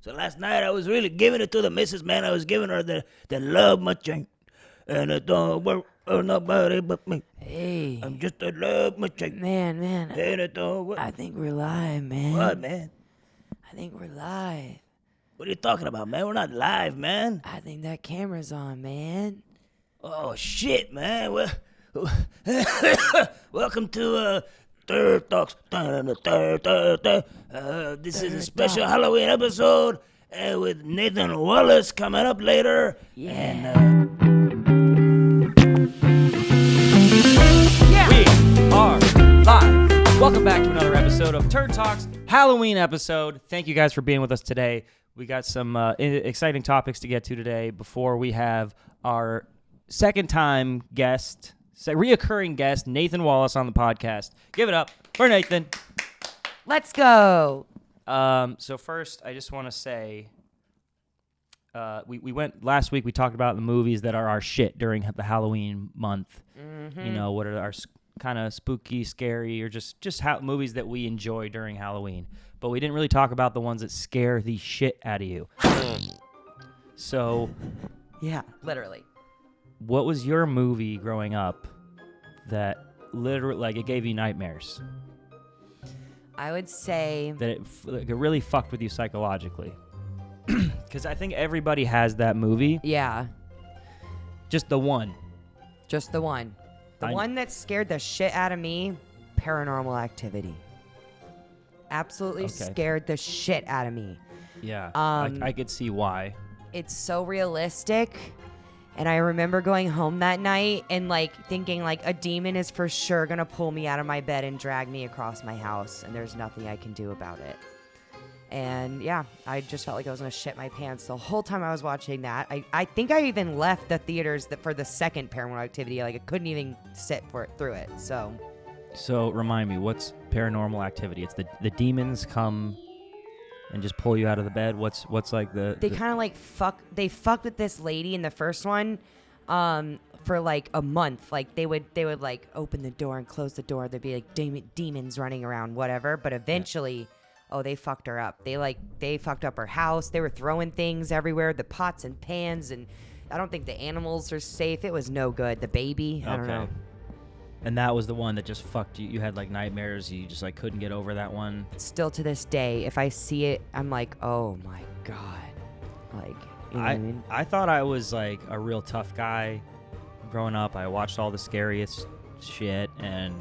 So last night I was really giving it to the missus, man. I was giving her the love machine. And it don't work for nobody but me. Hey. I'm just a love machine. Man. And it don't work. I think we're live, man. What, man? I think we're live. What are you talking about, man? We're not live, man. I think that camera's on, man. Oh, shit, man. Well, welcome to Third Talks. This is a special Halloween episode with Nathan Wallace coming up later. Yeah. And, We are live. Welcome back to another episode of Turd Talks Halloween episode. Thank you guys for being with us today. We got some exciting topics to get to today before we have our second-time guest, reoccurring guest, Nathan Wallace on the podcast. Give it up for Nathan. Let's go. So first, I just want to say, we went last week. We talked about the movies that are our shit during the Halloween month. Mm-hmm. You know, what are our kind of spooky, scary, or just movies that we enjoy during Halloween. But we didn't really talk about the ones that scare the shit out of you. So, Yeah, literally. what was your movie growing up that literally, like, it gave you nightmares? I would say That it really fucked with you psychologically? Because I think everybody has that movie. yeah, Just the one. just the one. The one that scared the shit out of me, Paranormal Activity. Absolutely Okay. scared the shit out of me. Yeah. Um, I could see why. It's so realistic. And I remember going home that night and like thinking like a demon is for sure going to pull me out of my bed and drag me across my house. And there's nothing I can do about it. And yeah, I just felt like I was going to shit my pants the whole time I was watching that. I think I even left the theaters for the second Paranormal Activity. Like I couldn't even sit through it. So remind me, what's Paranormal Activity? It's the demons come and just pull you out of the bed. What's like They kind of like fucked with this lady in the first one for like a month. Like they would like open the door and close the door. There'd be like demons running around, whatever. But eventually, they fucked her up. They fucked up her house. They were throwing things everywhere, the pots and pans, and I don't think the animals are safe. It was no good. The baby, I don't know. And that was the one that just fucked you. You had like nightmares. You just like couldn't get over that one. Still to this day, if I see it, I'm like, oh my God. Like, you know what I mean? I thought I was like a real tough guy growing up. I watched all the scariest shit and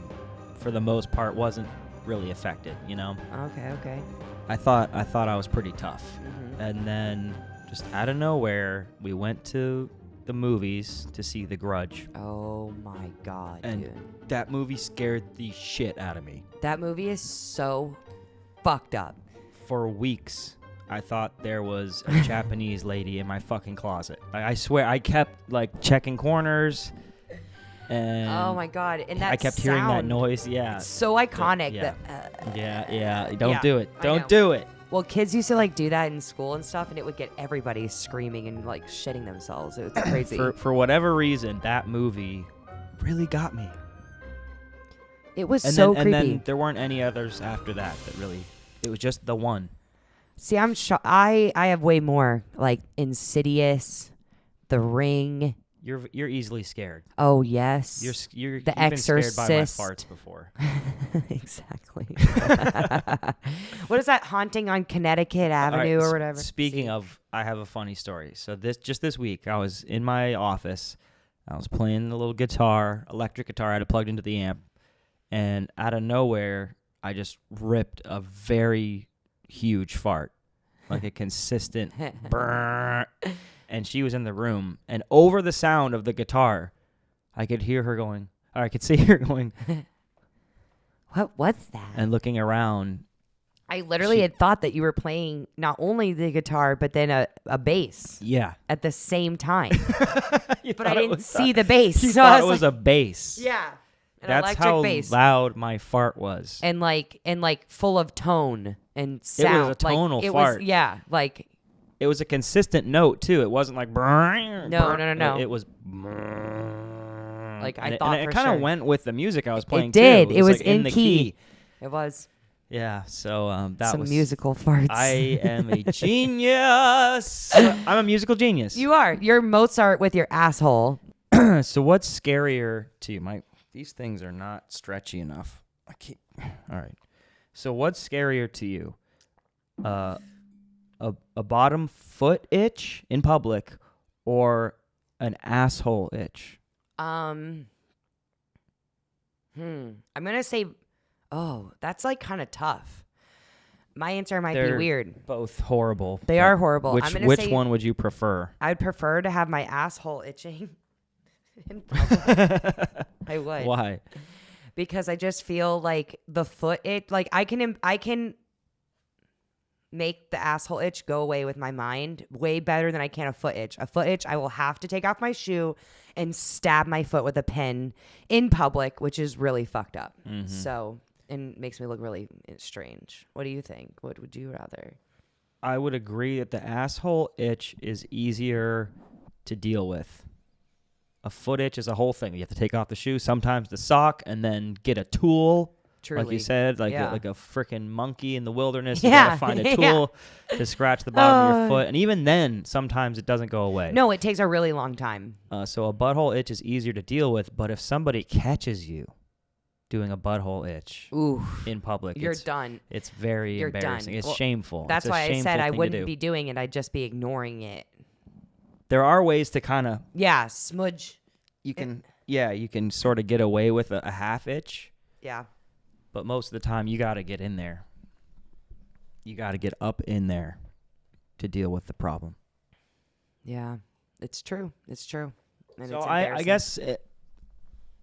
for the most part wasn't really affected, you know? Okay. I thought I was pretty tough. Mm-hmm. And then just out of nowhere, we went to the movies to see The Grudge. Oh my God, And dude. that movie scared the shit out of me. That movie is so fucked up. For weeks, I thought there was a Japanese lady in my fucking closet. I swear, I kept like checking corners, and Oh my God. And that I kept sound, hearing that noise. Yeah, it's so iconic. Yeah. That, yeah. Don't Yeah, do it. I know. Don't do it. well, kids used to like do that in school and stuff, and it would get everybody screaming and like shitting themselves. It was crazy. For whatever reason, that movie really got me. It was And so then, creepy. And then there weren't any others after that really. It was just the one. See, I'm I have way more like Insidious, The Ring. You're easily scared. Oh yes, You've The been scared by my Exorcist. farts before. exactly. What is that? Haunting on Connecticut All right, Avenue or whatever. Speaking of, I have a funny story. So this week, I was in my office. I was playing the little guitar, electric guitar. I had it plugged into the amp, and out of nowhere, I just ripped a very huge fart, like a consistent brrr. And she was in the room, and over the sound of the guitar, I could hear her going, or I could see her going, What's that? and looking around. I literally had thought that you were playing not only the guitar but then a bass Yeah. at the same time. You But I thought it didn't was see the bass. You So I thought it was was a bass. yeah, an That's electric how bass. loud my fart was. And like full of tone and sound. a tonal like, it fart. Was, yeah, like It was a consistent note too. It wasn't like No. It was Like, I and thought it for kind of sure. went with the music I was playing it did. too. It was like in the key. It was. Yeah, so that Some was musical farts. I am a genius. I'm a musical genius. You are. You're Mozart with your asshole. So what's scarier to you? These things are not stretchy enough. All right. So what's scarier to you? A bottom foot itch in public or an asshole itch? I'm gonna say, that's like kind of tough. My answer might be They're weird. Both horrible. They but are horrible. Which I'm gonna say one would you prefer? I'd prefer to have my asshole itching in public. I would. Why? Because I just feel like the foot itch, like I can make the asshole itch go away with my mind way better than I can a foot itch. A foot itch, I will have to take off my shoe and stab my foot with a pen in public, which is really fucked up. Mm-hmm. So, and makes me look really strange. What do you think? What would you rather? I would agree that the asshole itch is easier to deal with. A foot itch is a whole thing. You have to take off the shoe, sometimes the sock, and then get a tool. Truly. Like you said, like Yeah. a freaking monkey in the wilderness. Yeah. You gotta find a tool to scratch the bottom of your Oh. foot. And even then, sometimes it doesn't go away. No, it takes a really long time. So a butthole itch is easier to deal with, but if somebody catches you doing a butthole itch Ooh, in public, you're it's, done. it's very You're embarrassing. done. It's Well, shameful. That's It's a why I shameful said I thing to wouldn't do. be doing it. I'd just be ignoring it. There are ways to kind of Yeah, smudge. you can sort of get away with a half itch. Yeah. But most of the time, you got to get in there. You got to get up in there to deal with the problem. Yeah, it's true. It's true. And So it's I embarrassing. guess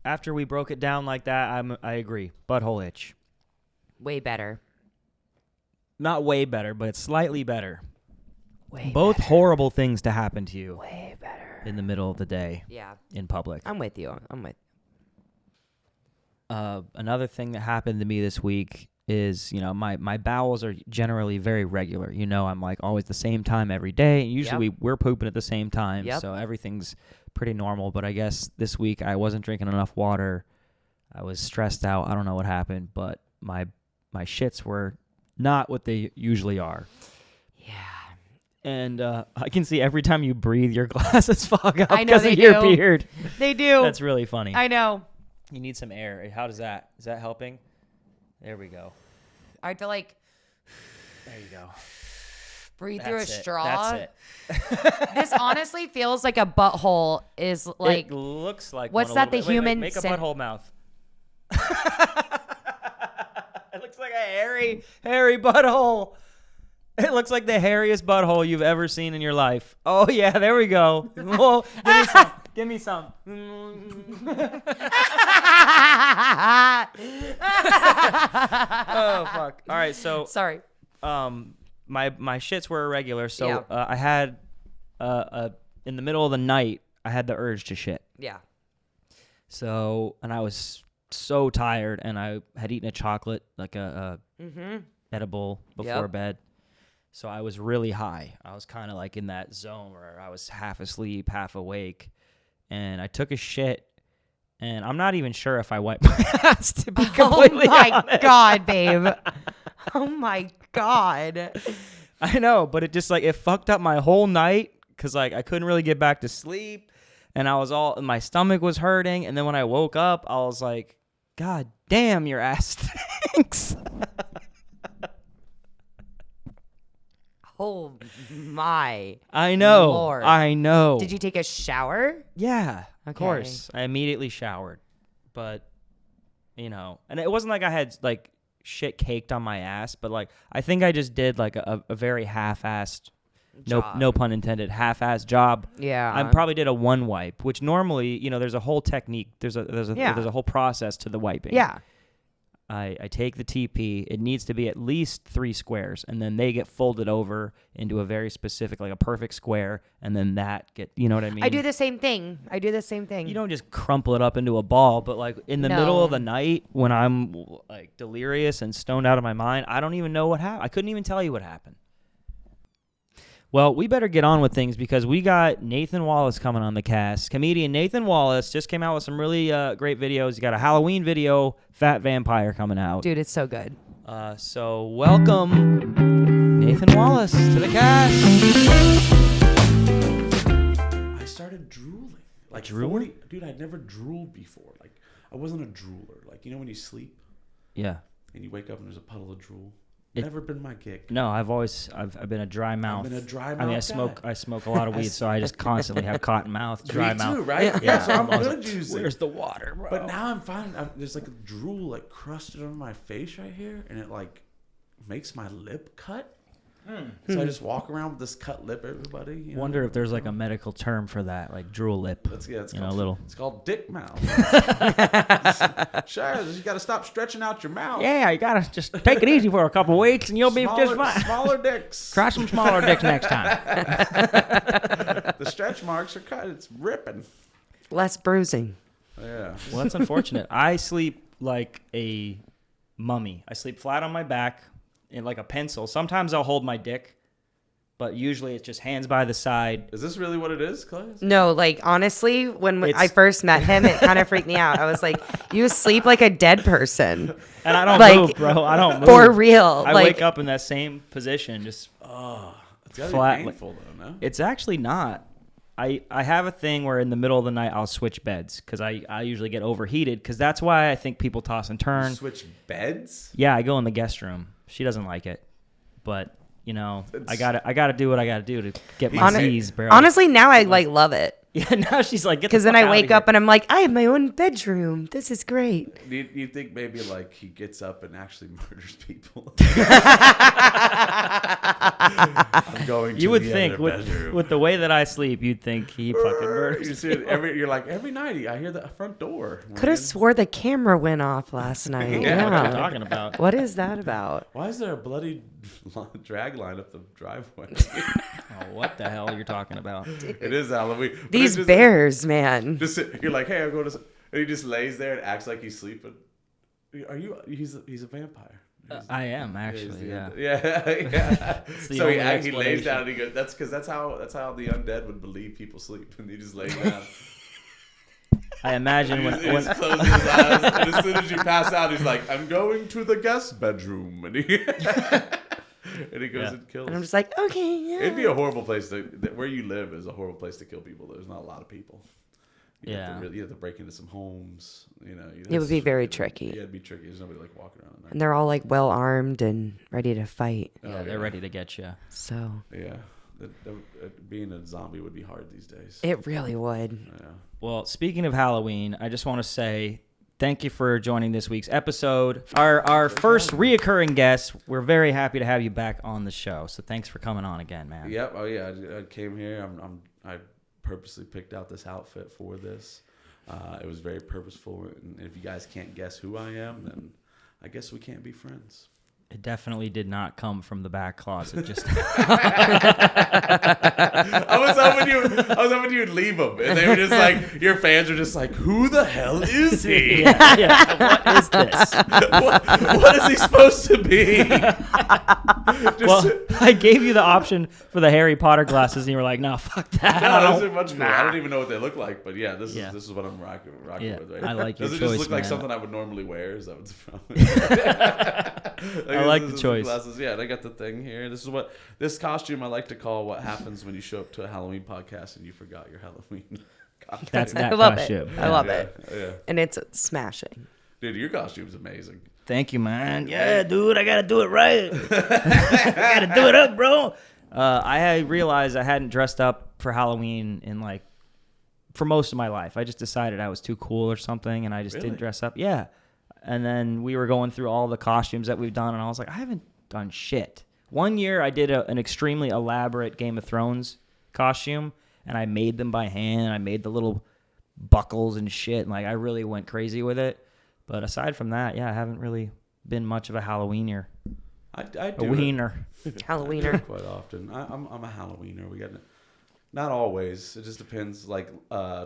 after we broke it down like that, I agree. Butthole itch. way better. Not way better, but it's slightly better. Way Both better. horrible things to happen to you Way better. in the middle of the day Yeah, in public. I'm with you. I'm with. Another thing that happened to me this week is, my bowels are generally very regular. I'm like always the same time every day. Usually we're pooping at the same time, Yep. so everything's pretty normal. But I guess this week I wasn't drinking enough water. I was stressed out. I don't know what happened, but my shits were not what they usually are. Yeah. And I can see every time you breathe, your glasses fog up I know because they of your do. beard. They do. That's really funny. I know. You need some air. How does that? Is that helping? There we go. I have to There you go. breathe through a That's it. straw. That's it. This honestly feels like a butthole is like. It looks like what's one a that little the bit. Wait, human make a sen- butthole mouth. It looks like a hairy butthole. It looks like the hairiest butthole you've ever seen in your life. Oh yeah, there we go. Whoa, give me some. Oh fuck. All right, so Sorry. my shits were irregular, so Yeah. I had in the middle of the night I had the urge to shit. Yeah. So, and I was so tired, and I had eaten a chocolate, like a edible before Yep. bed. So I was really high. I was kind of like in that zone where I was half asleep, half awake, and I took a shit, and I'm not even sure if I wiped my ass, to be completely Oh my honest. god, babe. Oh my god. I know, but it just it fucked up my whole night because I couldn't really get back to sleep, and my stomach was hurting, and then when I woke up, I was like, God damn, your ass stinks. Oh my. I know. Lord. I know. Did you take a shower? Yeah, of Okay. course. I immediately showered, but and it wasn't like I had shit caked on my ass, but I think I just did a very half-assed, Job. no pun intended, half-assed job. Yeah. I probably did a one wipe, which normally, there's a whole technique. There's a Yeah. whole process to the wiping. Yeah. I take the TP. It needs to be at least 3 squares, and then they get folded over into a very specific, a perfect square, and then that you know what I mean? I do the same thing. You don't just crumple it up into a ball, but in the middle of the night when I'm delirious and stoned out of my mind, I don't even know what happened. I couldn't even tell you what happened. Well, we better get on with things because we got Nathan Wallace coming on the cast. Comedian Nathan Wallace just came out with some really great videos. You got a Halloween video, Fat Vampire, coming out. Dude, it's so good. So welcome, Nathan Wallace, to the cast. I started drooling. Like Drooling? 40, dude, I'd never drooled before. Like, I wasn't a drooler. Like, you know when you sleep Yeah. and you wake up and there's a puddle of drool? It- Never been my gig. No, I've been a dry mouth. I've been a dry mouth I mean, guy. I smoke a lot of weed, so I just constantly have cotton mouth, dry Me mouth. too, right? Yeah, So I'm I was good like, using. Where's the water, bro? But now I'm fine. There's like a drool like crusted on my face right here, and it like makes my lip cut. So I just walk around with this cut lip, everybody. You know? Wonder if there's like a medical term for that, like drool lip. It's you called, know, little. It's called dick mouth. Sure, you got to stop stretching out your mouth. Yeah, you gotta just take it easy for a couple weeks, and you'll be just fine. Smaller dicks. Try some smaller dicks next time. The stretch marks are cut. It's ripping. Less bruising. Yeah. Well, that's unfortunate. I sleep like a mummy. I sleep flat on my back in like a pencil. Sometimes I'll hold my dick, but usually it's just hands by the side. Is this really what it is, Clay? No, like honestly, when I It's- first met him, it kind of freaked me out. I was like, "You sleep like a dead person, And I don't Like, move, bro. I don't move. for real." I like, wake up in that same position, just It's gotta Flat, be painful, though, no? it's actually not. I have a thing where in the middle of the night I'll switch beds because I usually get overheated because that's why I think people toss and turn. Switch beds? Yeah, I go in the guest room. She doesn't like it, but you know I gotta do what I gotta do to get my Z's, bro. honestly, now I like love it yeah. Now she's like, because then I wake up and I'm like, I have my own bedroom. This is great. Do you think maybe like he gets up and actually murders people? I'm going to You would the think other bedroom. with the way that I sleep, you'd think he fucking murders. You see it you're like, every night I hear the front door. Could have swore the camera went off last night. Yeah, what are you Yeah. talking about? What is that about? Why is there a bloody drag line up the driveway? Oh, what the hell you're talking about? It is Halloween. But These it's just- bears, man. Just you're like, hey, I'm going to. And he just lays there and acts like he's sleeping. Are you? He's a vampire. I am actually, yeah. Yeah. the So he only lays explanation. down and he goes. That's how the undead would believe people sleep, and he just lays down. I imagine He when just closes his eyes, and as soon as you pass out, he's like, "I'm going to the guest bedroom," and he goes and kills. And I'm just like, okay, yeah. It'd be a horrible place where you live is a horrible place to kill people. There's not a lot of people. You have to break into some homes. You know, It would be very tricky. Yeah, it'd be tricky. There's nobody like walking around in there. And they're all like well armed and ready to fight. yeah, they're ready to get you. So Yeah, being a zombie would be hard these days. it really would. Yeah. Well, speaking of Halloween, I just want to say thank you for joining this week's episode. Our first reoccurring guest. We're very happy to have you back on the show. So thanks for coming on again, man. Yep. Oh yeah. I came here. I purposely picked out this outfit for this. It was very purposeful. And if you guys can't guess who I am, then I guess we can't be friends. It definitely did not come from the back closet. Just I was hoping you'd leave them, and they were just like, your fans are just like, who the hell is he? What is this? what is he supposed to be? Well, I gave you the option for the Harry Potter glasses, and you were like, "No, fuck that." No, those are much cooler. I don't even know what they look like, but yeah, this is what I'm rocking Yeah, with. Right? I like your Does it choice, just look like man. something I would normally wear? Is that what's the problem? I like the choice. Glasses. Yeah, and I got the thing here. This costume I like to call what happens when you show up to a Halloween podcast and you forgot your Halloween costume. That's that I love costume. it. I love Yeah, it. yeah. And it's smashing. Dude, your costume's amazing. Thank you, man. Yeah, dude, I gotta do it right. I gotta do it up, bro. I realized I hadn't dressed up for Halloween for most of my life. I just decided I was too cool or something, and I just Really? didn't dress up. Yeah. And then we were going through all the costumes that we've done, and I was like, I haven't done shit. One year I did an extremely elaborate Game of Thrones costume, and I made them by hand. I made the little buckles and shit, and I really went crazy with it. But aside from that, yeah, I haven't really been much of a Halloweener. I A do it. wiener. Halloweener. Quite often. I'm a Halloweener. We got not always. It just depends. Like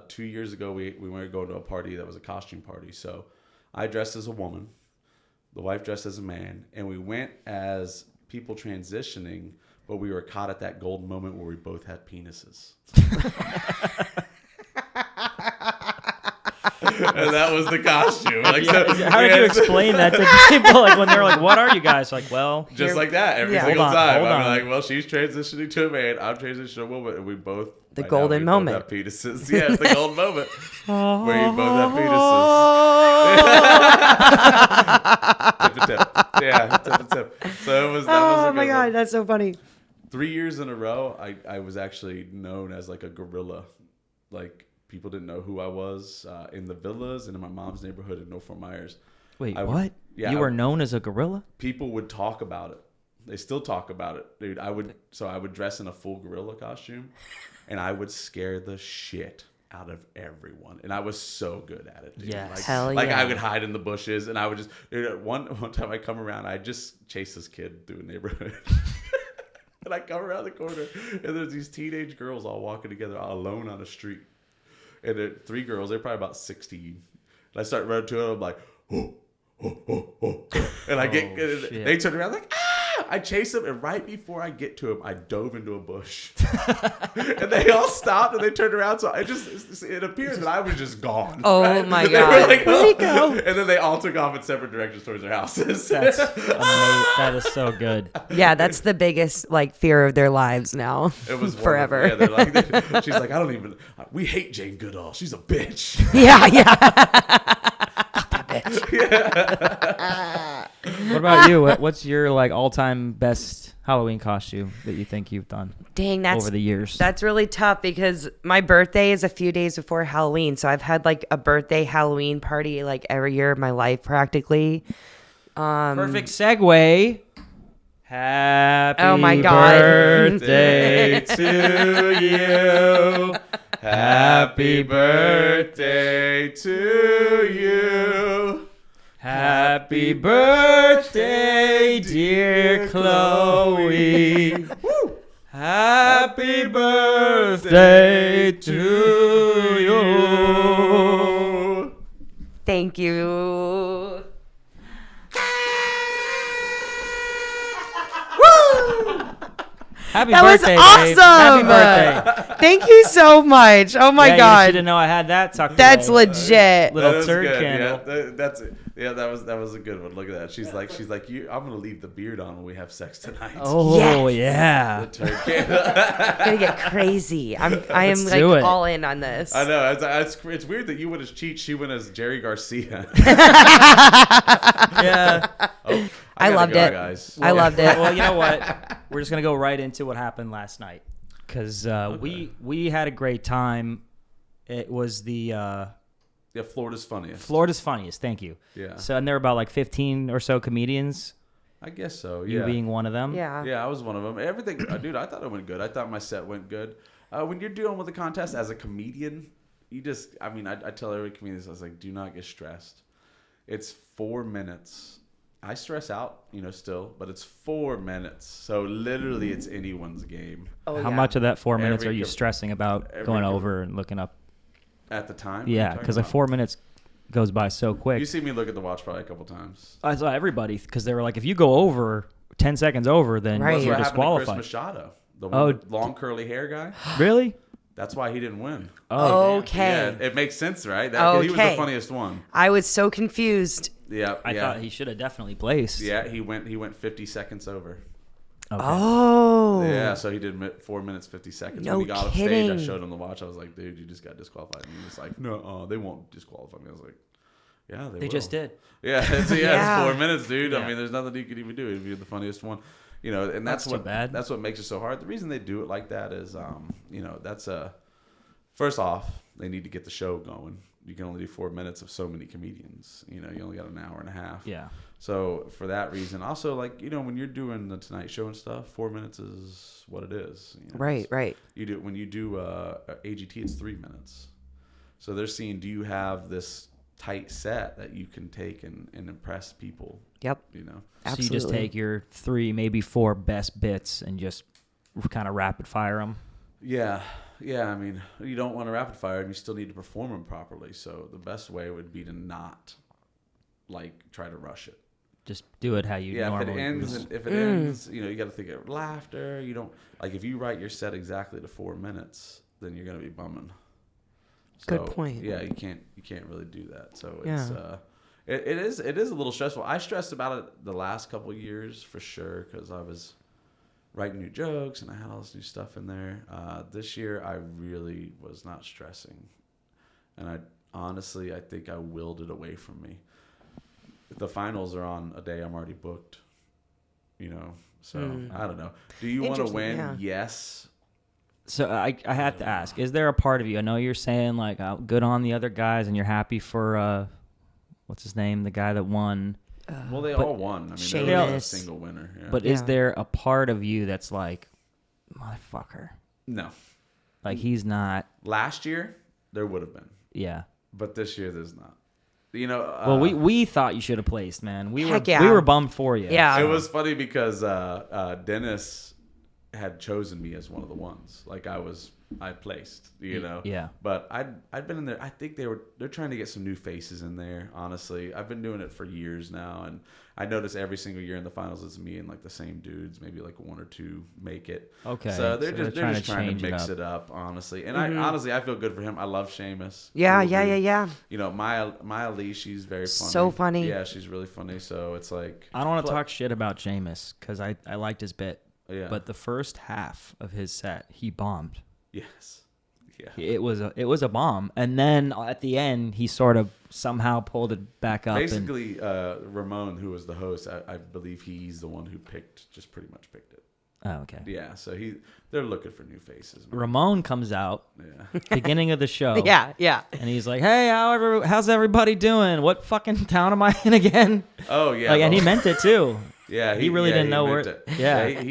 2 years ago, we were going to a party that was a costume party. So I dressed as a woman, the wife dressed as a man, and we went as people transitioning, but we were caught at that golden moment where we both had penises. And that was the costume. Like, so, How did you explain that to people? Like when they're like, "What are you guys?" Like, well, just like that every Yeah. single Hold on, time. hold I'm on. like, well, she's transitioning to a man. I'm transitioning to a woman, and we both The right golden now, we moment. both have penises. Yeah, it's the golden moment where you both have penises. Tip and tip. Yeah, tip and tip. So it was. That was a Oh good my god, one. that's so funny. 3 years in a row, I was actually known as like a gorilla. Like people didn't know who I was in the villas and in my mom's neighborhood in North Fort Myers. wait, I would- what? yeah, you I were would- known as a gorilla? People would talk about it. They still talk about it, dude. I would dress in a full gorilla costume, and I would scare the shit out of everyone. And I was so good at it, dude. Yes. Like, Hell like I yeah. would hide in the bushes, and I would just dude, one time I come around, I just chase this kid through a neighborhood. And I come around the corner, and there's these teenage girls all walking together alone on a street. And they're 3 girls, they're probably about 16. And I start running to them, I'm like, oh, oh, oh, oh. And I get, shit. they turn around like, ah! I chase them, and right before I get to them, I dove into a bush. And they all stopped, and they turned around, so it appeared that I was just gone. Oh right? my They were God. like, Where'd he "Oh." go? And then they all took off in separate directions towards their houses. That's amazing. That is so good. Yeah, that's the biggest like fear of their lives now. It was forever. Yeah, they're like, she's like, I don't even. We hate Jane Goodall. She's a bitch. Yeah, yeah. What about you? What's your like all-time best Halloween costume that you think you've done Dang, that's over the years? That's really tough because my birthday is a few days before Halloween. So I've had like a birthday Halloween party like every year of my life practically. Perfect segue. Happy Oh my God. birthday to you. Happy birthday to you. Happy birthday, dear Chloe. Happy birthday to you. Thank you. Happy That was birthday, awesome. babe. Happy birthday. Thank you so much. Oh my Yeah, you God. didn't know I had that tucked That's away. legit. Little That was turd good. candle. Yeah, that's it. Yeah, that was a good one. Look at that. She's like, I'm gonna leave the beard on when we have sex tonight. Oh Yes. yeah. The turd candle. Gonna get crazy. I am Let's like do it. all in on this. I know. It's weird that you went as Cheech, she went as Jerry Garcia. Yeah. Oh, I gotta loved go, it. guys. I loved it. Well, you know what? We're just gonna go right into what happened last night because we had a great time. It was the Yeah, Florida's funniest. Florida's funniest. Thank you. Yeah. So and there were about like 15 or so comedians. I guess so. You Yeah. being one of them. Yeah. Yeah, I was one of them. Everything, dude. I thought it went good. I thought my set went good. When you're dealing with a contest as a comedian, you just, I mean, I tell every comedian, I was like, do not get stressed. It's 4 minutes. I stress out, still, but it's 4 minutes. So literally, it's anyone's game Oh, How yeah. much of that 4 minutes Every are you com- stressing about every going com- over and looking up? at the time. Yeah, because like 4 minutes goes by so quick. You see me look at the watch probably a couple times. I saw everybody because they were like, if you go over 10 seconds over, then Right. That's you're what happened to disqualified. Chris Machado, the Oh, one with long curly hair guy. Really? That's why he didn't win. Oh, Okay. Yeah, it makes sense, right? He was Okay. the funniest one. I was so confused. Yeah, I thought he should have definitely placed. Yeah, he went 50 seconds over. Okay. Oh. Yeah, so he did 4 minutes 50 seconds. No When he got off stage, I kidding. showed him the watch. I was like, dude, you just got disqualified. And he was like, no, they won't disqualify me. I was like, yeah, They just did. Yeah, it's Yeah. 4 minutes, dude. Yeah. I mean, there's nothing you could even do if you're the funniest one. And that's Not too what bad. that's what makes it so hard. The reason they do it like that is, that's first off, they need to get the show going. You can only do 4 minutes of so many comedians. You only got an hour and a half. Yeah. So for that reason, also when you're doing the Tonight Show and stuff, 4 minutes is what it is. Right, right. When you do AGT, it's 3 minutes. So they're seeing, do you have this tight set that you can take and impress people? Yep. So you Absolutely. just take your 3, maybe 4 best bits and just kind of rapid fire them. Yeah. I mean, you don't want to rapid fire, and you still need to perform them properly. So the best way would be to not try to rush it. Just do it how you normally If it ends, you got to think of laughter. You don't if you write your set exactly to 4 minutes, then you're gonna be bumming. So, Good point. Yeah, you can't really do that. So Yeah. it's it is a little stressful. I stressed about it the last couple of years for sure because I was writing new jokes and I had all this new stuff in there. This year I really was not stressing, and I think I willed it away from me. The finals are on a day I'm already booked, so I don't know. Do you want to Interesting, win? yeah. Yes. So I have to ask: is there a part of you? I know you're saying like good on the other guys, and you're happy for what's his name, the guy that won. Well, they but all won. I mean, there was a Sheamus. single winner. Yeah. But is Yeah. there a part of you that's like, motherfucker? No. Like he's not. Last year there would have been, Yeah. but this year there's not. Well, we thought you should have placed, man. We Heck were yeah. we were bummed for you. Yeah. It was funny because Dennis had chosen me as one of the ones. Like I placed, Yeah. But I'd been in there. I think they're trying to get some new faces in there. Honestly, I've been doing it for years now, and I notice every single year in the finals it's me and like the same dudes, maybe like one or two make it. Okay. So they're just trying change to it mix up. it up, honestly. And I feel good for him. I love Sheamus. Yeah, Cool yeah, dude. yeah, yeah. Maya Lee, she's very funny. So funny. Yeah, she's really funny. So it's like I don't want to talk shit about Sheamus because I liked his bit. Yeah. But the first half of his set, he bombed. Yes. Yeah. It was a bomb, and then at the end, he sort of somehow pulled it back up. Basically, Ramon, who was the host, I believe he's the one who pretty much picked it. Oh, okay. Yeah, so they're looking for new faces. Man. Ramon comes out Yeah. beginning of the show. Yeah, yeah. And he's like, "Hey, how's everybody doing? What fucking town am I in again?" Oh yeah. Like, and he meant it too. Yeah, he really didn't know meant where- it. yeah.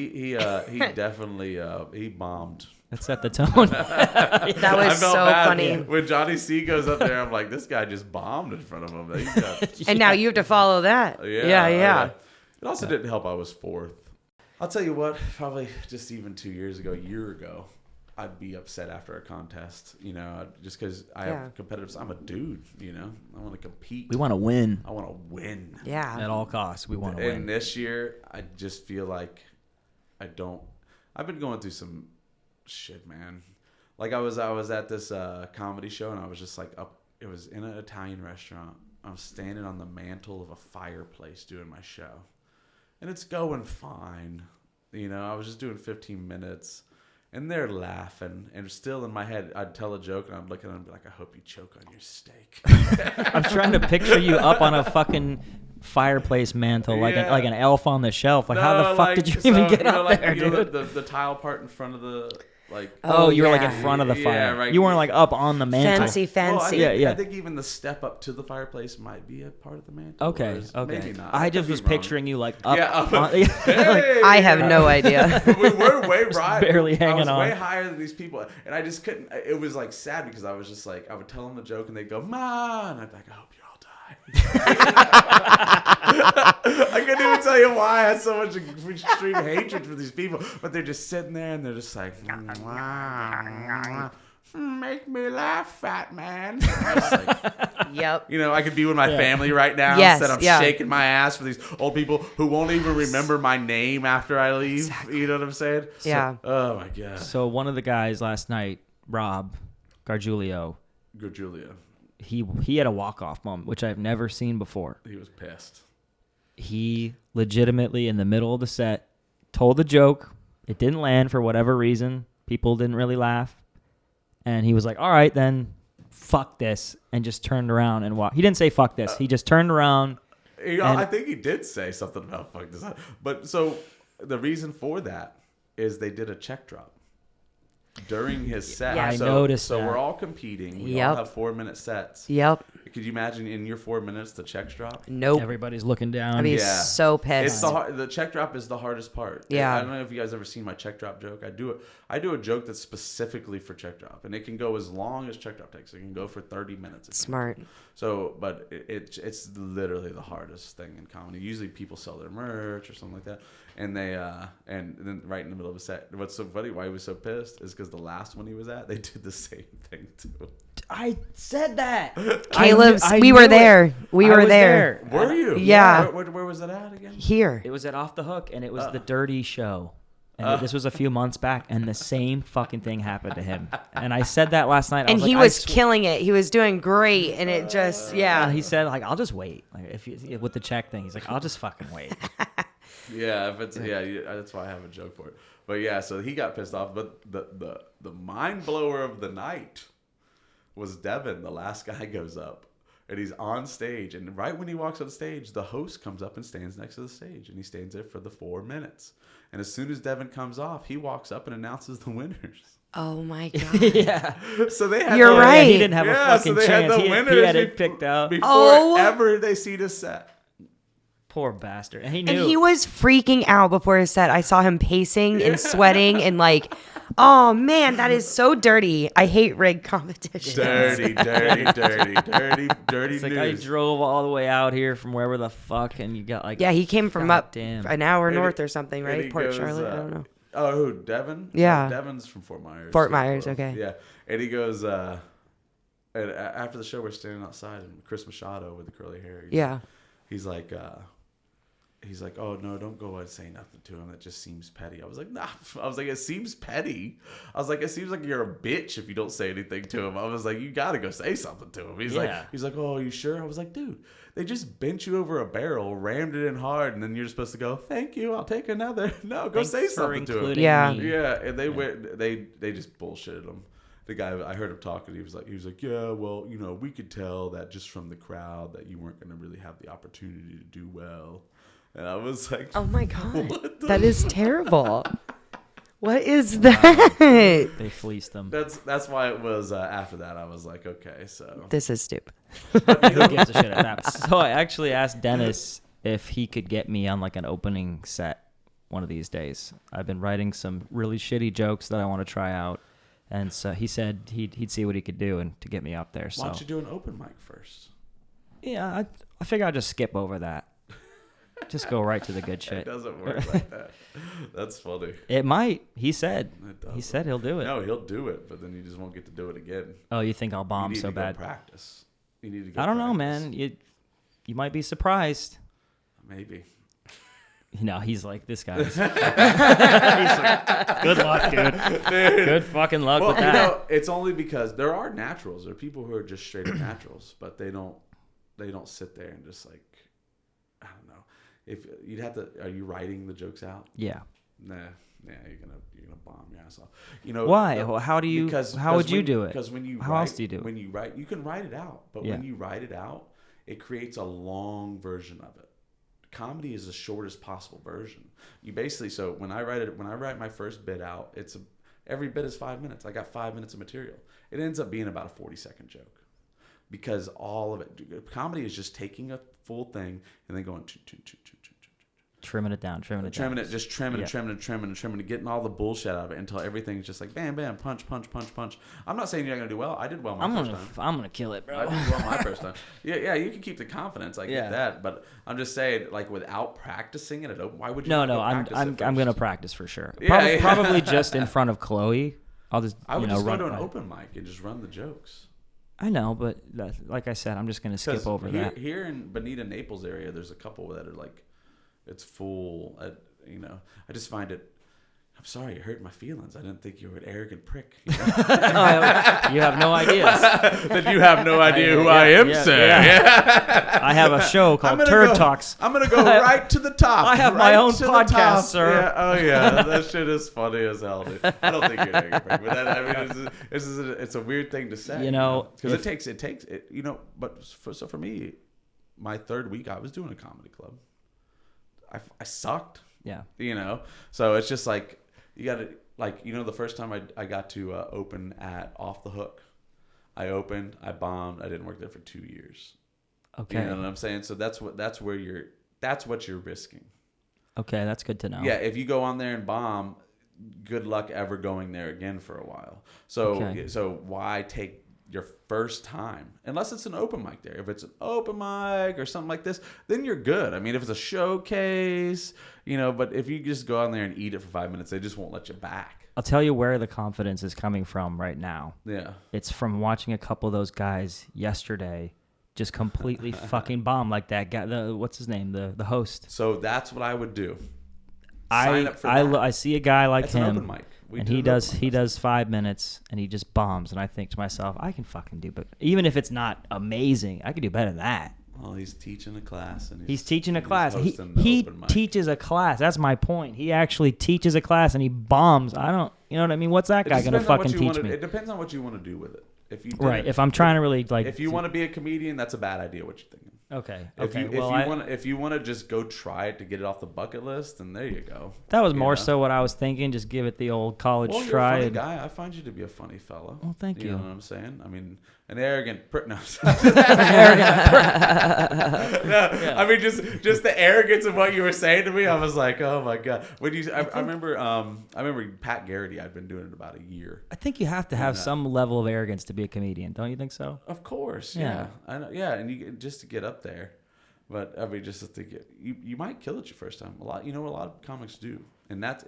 He definitely he bombed. That set the tone. That was I felt so bad. funny. When Johnny C goes up there. I'm like, this guy just bombed in front of him. He's got- And now you have to follow that. Yeah. It also didn't help. I was fourth. I'll tell you what. Probably just even 2 years ago, a year ago, I'd be upset after a contest. Just because I Yeah. have competitive. I'm a dude. I want to compete. We want to win I want to win. Yeah. at all costs. We want to And win. this year, I just feel like I don't. I've been going through some shit, man. Like I was at this comedy show, and I was just like up. It was in an Italian restaurant. I'm standing on the mantle of a fireplace doing my show, and it's going fine. I was just doing 15 minutes, and they're laughing. And still in my head, I'd tell a joke, and I'd look at them and be like, "I hope you choke on your steak." I'm trying to picture you up on a fucking fireplace mantle, like Yeah. an elf on the shelf. Like, how the fuck did you even get up there, dude? The tile part in front of the like. Oh, you were like yeah. in front of the Yeah, fire. right. You weren't like up on the mantle. Fancy. Well, Yeah. I think even the step up to the fireplace might be a part of the mantle. Okay, or okay. Maybe not. I could just be was wrong. picturing you like up. Yeah, up. on, Hey! I have no idea. We're way right. barely I hanging was way on. higher than these people, and I just couldn't. It was like sad because I was just like, I would tell them the joke, and they'd go, "Ma," and I'd be like, "I hope you all die." I couldn't even tell you why I had so much extreme hatred for these people, but they're just sitting there and they're just like, "Make me laugh, fat man." I was like, Yep. I could be with my family right now. Yes, Instead, I'm yeah. shaking my ass for these old people who won't even remember my name after I leave. Exactly. You know what I'm saying? Yeah. Oh my god. So one of the guys last night, Rob Gargiulio, Good Julia. he had a walk-off moment, which I've never seen before. He was pissed. He legitimately, in the middle of the set, told a joke. It didn't land for whatever reason. People didn't really laugh. And he was like, all right, then, fuck this, and just turned around and walked. He didn't say fuck this. He just turned around. I think he did say something about fuck this. But so the reason for that is they did a check drop during his set. Yeah, I so, noticed So that. we're all competing. We Yep. all have 4-minute sets. Yep. Could you imagine in your 4 minutes the checks drop? Nope. Everybody's looking down. I'd be Yeah. so It's pissed. the check drop is the hardest part. Yeah. I don't know if you guys ever seen my check drop joke. I do a joke that's specifically for check drop, and it can go as long as check drop takes. It can go for 30 minutes. Smart. So, but it's literally the hardest thing in comedy. Usually people sell their merch or something like that, and they and then right in the middle of a set. What's so funny? Why he was so pissed is because the last one he was at, they did the same thing too. I said that. Caleb's. I We knew were it. there. We I were was there. Were you? Yeah. Where was that at again? Here. It was at Off the Hook, and it was the dirty show. And this was a few months back, and the same fucking thing happened to him. And I said that last night. And he was killing it. He was doing great, and it just And he said, like, I'll just wait. Like, if you, with the check thing, he's like, I'll just fucking wait. Yeah, if it's that's why I have a joke for it. But yeah, so he got pissed off. But the mind blower of the night was Devin. The last guy goes up, and he's on stage. And right when he walks on stage, the host comes up and stands next to the stage, and he stands there for the 4 minutes. And as soon as Devin comes off, he walks up and announces the winners. oh my god. Yeah. So they had You're right. He didn't have a fucking so they chance. Had the He winners had it picked out. before ever they see the set. Poor bastard. And he And knew. he was freaking out before his set. I saw him pacing and sweating and like, oh man, that is so dirty. I hate rigged competitions. Dirty It's like I news. drove all the way out here from wherever the fuck, and you got like. Yeah, he came from up Damn. an hour And north he- or something, and right? he Port goes, Charlotte. I don't know. Oh, who? Devin? Yeah. Devin's from Fort Myers. Fort Myers, okay. Yeah. And he goes, and after the show, we're standing outside, and Chris Machado with the curly hair. He's like, oh, no, don't go and say nothing to him. That just seems petty. I was like, nah. I was like, it seems petty. I was like, it seems like you're a bitch if you don't say anything to him. I was like, you got to go say something to him. He's like, oh, are you sure? I was like, dude, they just bent you over a barrel, rammed it in hard, and then you're supposed to go, thank you, I'll take another. No, go Thanks say for something to him. including Yeah. me. Yeah, and they went. They just bullshitted him. The guy, I heard him talking. He was like, yeah, well, we could tell that just from the crowd that you weren't going to really have the opportunity to do well. And I was like, Oh my god, what the that is terrible. What is that? They fleeced him. That's why it was after that. I was like, okay, so This is stupid. Who gives a shit at that? So I actually asked Dennis if he could get me on like an opening set one of these days. I've been writing some really shitty jokes that I want to try out, and so he said he'd see what he could do and to get me up there. So why don't you do an open mic first? yeah, I figure I'll just skip over that. Just go right to the good It shit. doesn't work like that. That's funny. It might. He said. It doesn't. He said he'll do it. No, he'll do it, but then you just won't get to do it again. Oh, you think I'll You bomb need so to go bad? practice. You need to go I don't know, practice. man. You might be surprised. Maybe. He's like, this guy's. He's like, good luck, dude. Good fucking luck Well, with that. it's only because there are naturals. There are people who are just straight up naturals, but they don't sit there and just like, I don't know. If you'd have to, are you writing the jokes out? Yeah. Nah, you're gonna bomb your ass off. Why? Well, how do you? How would you do it? Because when you how write, else do you do it? When you write, you can write it out, but when you write it out, it creates a long version of it. Comedy is the shortest possible version. You basically, so when I write my first bit out, every bit is 5 minutes. I got 5 minutes of material. It ends up being about a 40-second joke. Because all of it, comedy is just taking a full thing and then going trimming it down, trimming it, trimming it, getting all the bullshit out of it until everything's just like bam, bam, punch. I'm not saying you're not gonna do well. I did well my first time. I'm gonna kill it, bro. I did well my first time. Yeah, you can keep the confidence. I get that, but I'm just saying, like, without practicing it at open, why would you? No, I'm gonna practice for sure. Yeah, Probably just in front of Chloe. I'll just I would just go run to an open mic and just run the jokes. I know, but like I said, I'm just gonna skip over that. Here in Bonita, Naples area, there's a couple that are like, it's full. I just find it. I'm sorry, it hurt my feelings. I didn't think you were an arrogant prick. You have no ideas. Then you have no idea who I am, sir. Yeah. I have a show called Turd Talks. I'm gonna go right to the top. I have my own podcast, sir. Yeah, oh yeah, that shit is funny as hell, dude. I don't think you're an arrogant prick, but it's a weird thing to say. Because it takes it. But for me, my third week, I was doing a comedy club. I sucked. Yeah. So it's just like, you got to, like, the first time I got to open at Off the Hook, I opened, I bombed, I didn't work there for 2 years. Okay. You know what I'm saying? So that's what you're risking. Okay, that's good to know. Yeah, if you go on there and bomb, good luck ever going there again for a while. So why take your first time, unless it's an open mic there. If it's an open mic or something like this, then you're good. I mean, if it's a showcase, but if you just go on there and eat it for 5 minutes, they just won't let you back. I'll tell you where the confidence is coming from right now. Yeah. It's from watching a couple of those guys yesterday just completely fucking bomb, like that guy. What's his name? The host. So that's what I would do. Sign up for that. I see a guy like It's an him, open mic. and he does 5 minutes, and he just bombs, and I think to myself, I can fucking do, but even if it's not amazing, I can do better than that. Well, he's teaching a class, and He's teaching a class. He hosting the open mic. teaches a class. That's my point. He actually teaches a class, and he bombs. I don't, you know what I mean? What's that guy gonna fucking teach me? It depends on what you want to do with it. If you Right. If I'm trying to really like, if you want to be a comedian, that's a bad idea. What you're thinking. Okay. If you want to just go try it to get it off the bucket list, then there you go. That was more so what I was thinking. Just give it the old college Well, you're try. a funny guy. I find you to be a funny fellow. Well, thank you. You know what I'm saying? I mean, an arrogant. No, Yeah. I mean, just the arrogance of what you were saying to me. I was like, oh my god. When you, I remember Pat Garrity. I'd been doing it about a year. I think you have to have some level of arrogance to be a comedian. Don't you think so? Of course, Yeah. yeah. I know, yeah, and you just to get up there, but I mean, just to think you might kill it your first time. A lot of comics do, and that's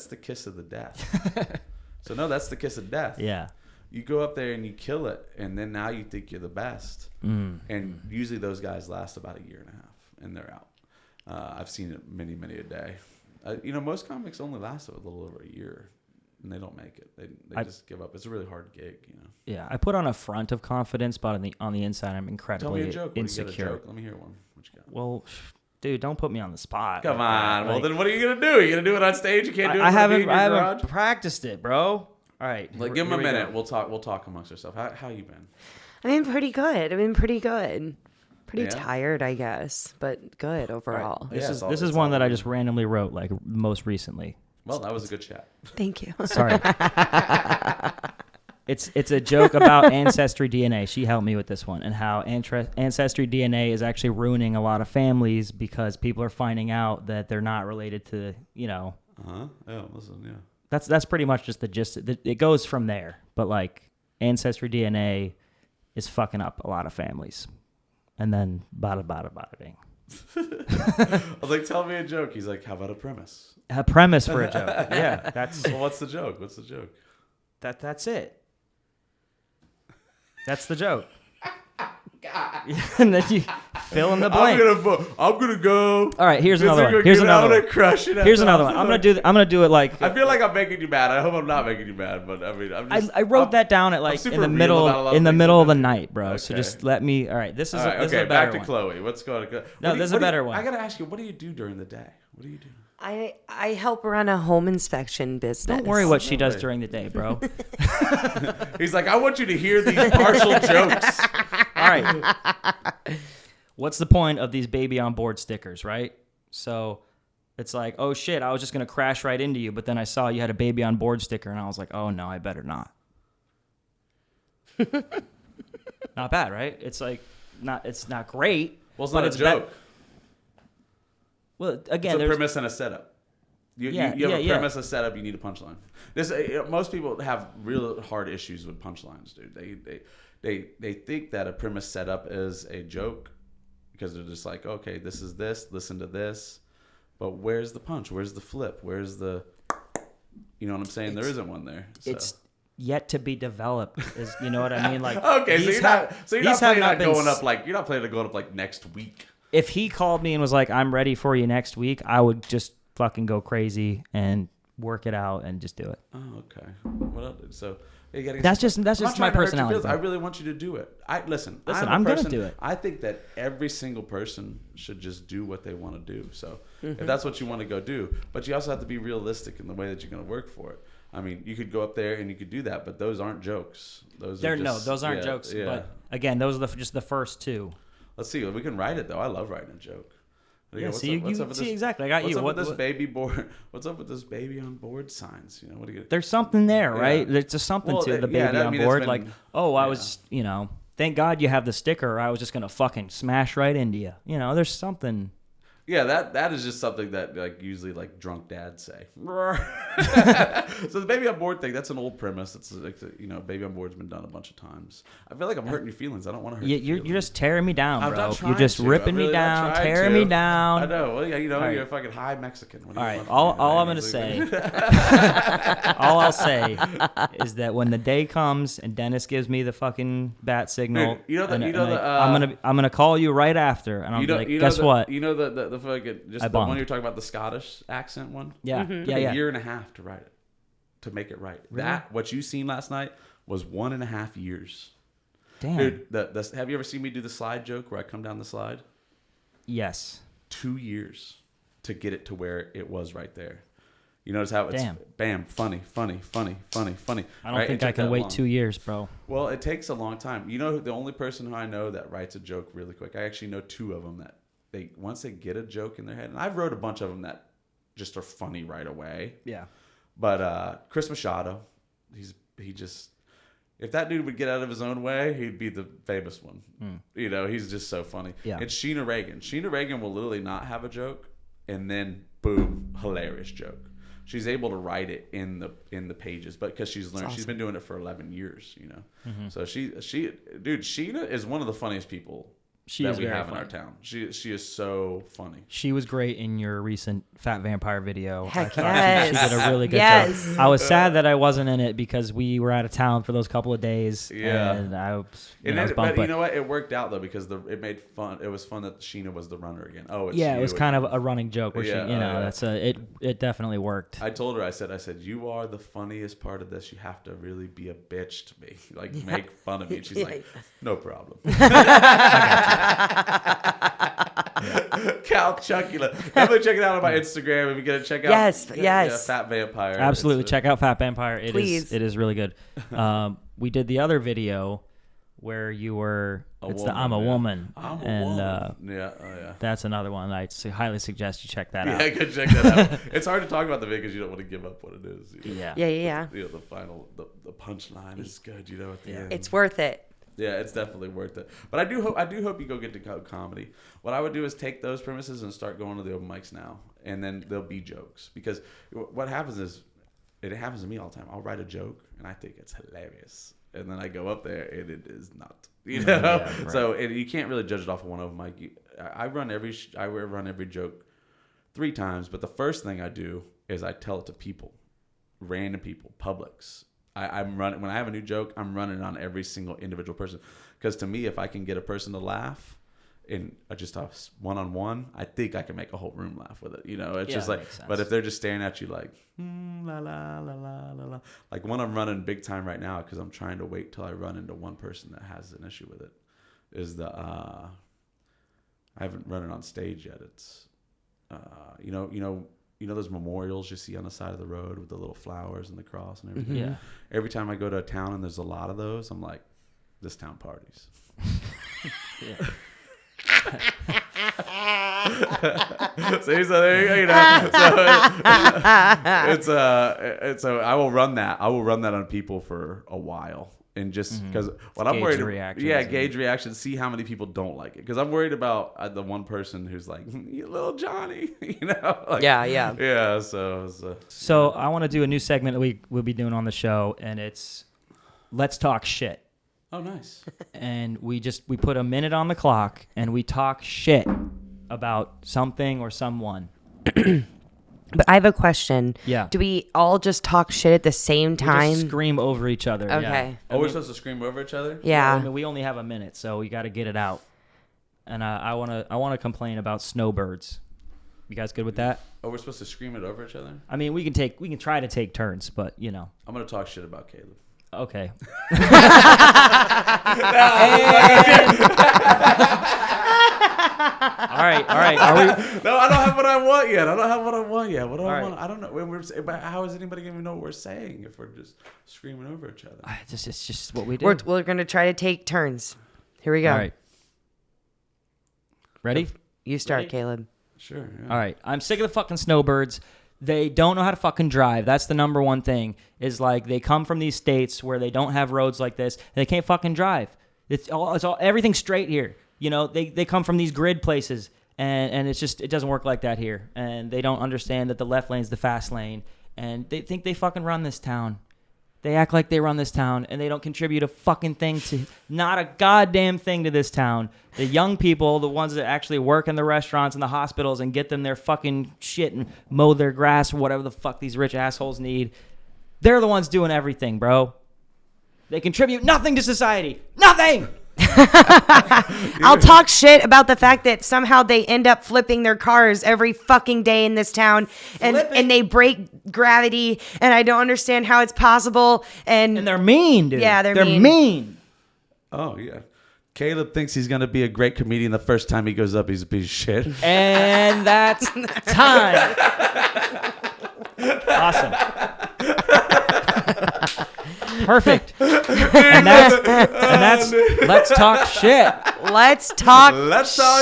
the kiss of the death. So no, that's the kiss of death. Yeah. You go up there and you kill it, and then now you think you're the best. And usually those guys last about a year and a half, and they're out. I've seen it many a day. Most comics only last a little over a year, and they don't make it. They just give up. It's a really hard gig, Yeah, I put on a front of confidence, but on the inside, I'm Tell incredibly me a joke. insecure. When you get a joke, let me hear one. What you got? Well, dude, don't put me on the spot. Come like on. that. Well, Like, then what are you gonna do? Are you gonna do it on stage? You can't do it. I in your haven't garage? practiced it, bro. All right, Like, give him a here we minute. go. We'll talk amongst ourselves. How you been? I've been pretty good. Pretty Yeah? tired, I guess, but good overall. Yeah, This it's is one all that I good. just randomly wrote like most recently. Well, that was a good chat. Thank you. Sorry. It's a joke about Ancestry DNA. She helped me with this one, and how Ancestry DNA is actually ruining a lot of families because people are finding out that they're not related to, Yeah. Listen. Yeah. That's pretty much just the gist. It goes from there, but like Ancestry DNA is fucking up a lot of families, and then bada bing. I was like, tell me a joke. He's like, how about a premise? A premise for a joke. Yeah, that's Well, what's the joke? that's it. That's the joke. And then you fill in the blank. I'm gonna go. All right, here's another one. I'm gonna crush it. Here's another one. I'm gonna do it like. I feel like I'm making you mad. I hope I'm not making you mad, but I mean, I wrote that down at like super in the real middle about a lot of in the things middle I of the do. night, bro. So Okay. just let me. All right, this is All right, this is okay, a better back to one. Chloe. Let's go. No, there's a better one. I gotta ask you, what do you do during the day? What do you do? I help run a home inspection business. Don't worry what she No does way. during the day, bro. He's like, I want you to hear these partial jokes. All right. What's the point of these baby on board stickers, right? So it's like, oh shit, I was just gonna crash right into you, but then I saw you had a baby on board sticker, and I was like, oh no, I better not. Not bad, right? It's like it's not great. Well, it's but not a joke. Well, again, It's a there's premise and a setup. You have a premise, a setup. You need a punchline. Most people have real hard issues with punchlines, dude. They think that a premise setup is a joke because they're just like, okay, this is this. Listen to this. But where's the punch? Where's the flip? Where's the? You know what I'm saying? There isn't one there. So. It's yet to be developed. Is you know what I mean? Like okay, so these you're not planning on been going up like you're not planning on going up like next week. If he called me and was like, I'm ready for you next week, I would just fucking go crazy and work it out and just do it. Oh, okay. Well, so you gotta That's just I'm not my trying to hurt your personality. feelings. I bro. really want you to do it. Listen. I'm gonna do it. I think that every single person should just do what they want to do. So if that's what you want to go do, but you also have to be realistic in the way that you're going to work for it. I mean, you could go up there and you could do that, but those aren't jokes. Those aren't jokes. Yeah. But again, those are just the first two. Let's see. We can write it though. I love writing a joke. Yeah, What's see, up- what's you up with see this- exactly. I got What's you. up What, with this what- baby board? What's up with this baby on board signs? You know, what do you? There's something there, Yeah. right? There's just something Well, to the yeah, baby I on mean, it's board. been- Like, oh, I yeah. was, thank God you have the sticker. Or I was just gonna fucking smash right into you. There's something. Yeah, that is just something that like usually like drunk dads say. So the baby on board thing, that's an old premise. It's like baby on board's been done a bunch of times. I feel like I'm hurting your feelings. I don't want to hurt your You're feelings. just tearing me down, I'm bro. not You're just trying to. ripping I'm me really not down, trying tearing to. me down. I know. Well, yeah, right. you're a fucking high Mexican. What do All you right. want from me, All man? I'm gonna It's say, like- all I'll say, is that when the day comes and Dennis gives me the fucking bat signal, Dude, I'm gonna call you right after, and I'll be like, guess what? You know the fucking just I the one bombed. you're talking about, the Scottish accent one. Yeah, Mm-hmm. Took yeah, a yeah. year and a half to write it, to make it right. Really? That what you seen last night was 1.5 years. Damn. Dude, have you ever seen me do the slide joke where I come down the slide? Yes. 2 years to get it to where it was right there. You notice how it's Damn. bam, funny. I don't Right? think It I took can that wait long. 2 years, bro. Well, it takes a long time. You know, the only person who I know that writes a joke really quick, I actually know 2 of them that once they get a joke in their head, and I've wrote a bunch of them that just are funny right away. Yeah. But Chris Machado, he just, if that dude would get out of his own way, he'd be the famous one. You know, he's just so funny. Yeah. And Sheena Reagan. Sheena Reagan will literally not have a joke, and then boom, hilarious joke. She's able to write it in the pages, but because she's learned, she's been doing it for 11 years. You know, so Sheena is one of the funniest people She that is we very have in funny. our town. She is so funny. She was great in your recent Fat Vampire video. Heck I thought yes. She did a really good Yes. job. I was sad that I wasn't in it because we were out of town for those couple of days. Yeah. And I was, And I was it, bummed. but you know what? It worked out though because it made fun. It was fun that Sheena was the runner again. Oh, it's yeah, you. it was kind of a running joke where Yeah, she, yeah. that's it definitely worked. I told her, I said, you are the funniest part of this. You have to really be a bitch to me, like make fun of me. And she's like, no problem. Cal Chuckula. Definitely check it out on my Instagram if you get to check out. Yes, yeah, yes. Fat Vampire. Absolutely, It's, check out Fat Vampire. Please. It is really good. We did the other video where you were. I'm a woman. I'm a and, woman. Yeah, oh yeah. That's another one. I highly suggest you check that out. Yeah, go check that out. It's hard to talk about the video because you don't want to give up what it is. You know? Yeah. Yeah. You know, the final, the punchline is good. You know, at the end. It's worth it. Yeah, it's definitely worth it. But I do hope you go get to comedy. What I would do is take those premises and start going to the open mics now, and then there'll be jokes. Because what happens is, it happens to me all the time. I'll write a joke and I think it's hilarious, and then I go up there and it is not. You know, Yeah, right. so you can't really judge it off of one open mic. I run every joke 3 times, but the first thing I do is I tell it to people, random people, publics. I'm running when I have a new joke. I'm running on every single individual person because to me, if I can get a person to laugh in just a one-on-one, I think I can make a whole room laugh with it. You know, it's Yeah, just that like. makes sense. But if they're just staring at you like la la la la la la, like one I'm running big time right now because I'm trying to wait till I run into one person that has an issue with it. Is the I haven't run it on stage yet. It's you know those memorials you see on the side of the road with the little flowers and the cross and everything? Yeah. Every time I go to a town and there's a lot of those, I'm like, this town parties. Yeah. See, so there you go. You know, so I will run that. I will run that on people for a while. And just because what I'm Gauge worried the about, reactions yeah, and- gauge reaction, see how many people don't like it. Because I'm worried about the one person who's like, you little Johnny, you know? Like, Yeah. Yeah, so So I want to do a new segment that we'll be doing on the show, and it's Let's Talk Shit. oh, nice. And we put a minute on the clock, and we talk shit about something or someone. But I have a question. Yeah. Do we all just talk shit at the same We time? just scream over each other. Okay. Yeah. Oh, we're supposed to scream over each other? Yeah. I mean, we only have a minute, so we got to get it out. And I wanna complain about snowbirds. You guys good with that? Oh, we're supposed to scream it over each other? I mean, we can try to take turns, but you know. I'm going to talk shit about Caleb. Okay. All right. Are we? No, I don't have what I want yet. What do I right. want? I don't know. But how is anybody going to know what we're saying if we're just screaming over each other? It's just what we do. We're going to try to take turns. Here we go. All right. Ready? You start, Ready? Caleb. Sure. Yeah. All right. I'm sick of the fucking snowbirds. They don't know how to fucking drive. That's the number one thing. Is like they come from these states where they don't have roads like this, and they can't fucking drive. It's all everything's straight here. You know, they come from these grid places, and it's just, it doesn't work like that here. And they don't understand that the left lane's the fast lane, and they think they fucking run this town. They act like they run this town, and they don't contribute a fucking thing to, not a goddamn thing to this town. The young people, the ones that actually work in the restaurants and the hospitals and get them their fucking shit and mow their grass or whatever the fuck these rich assholes need, they're the ones doing everything, bro. They contribute nothing to society. Nothing! I'll talk shit about the fact that somehow they end up flipping their cars every fucking day in this town, and they break gravity, and I don't understand how it's possible. And they're mean, dude. Yeah, they're mean. Oh yeah. Caleb thinks he's gonna be a great comedian the first time he goes up. He's a piece of shit. And that's time. Awesome. Perfect. And that's let's talk shit. Let's talk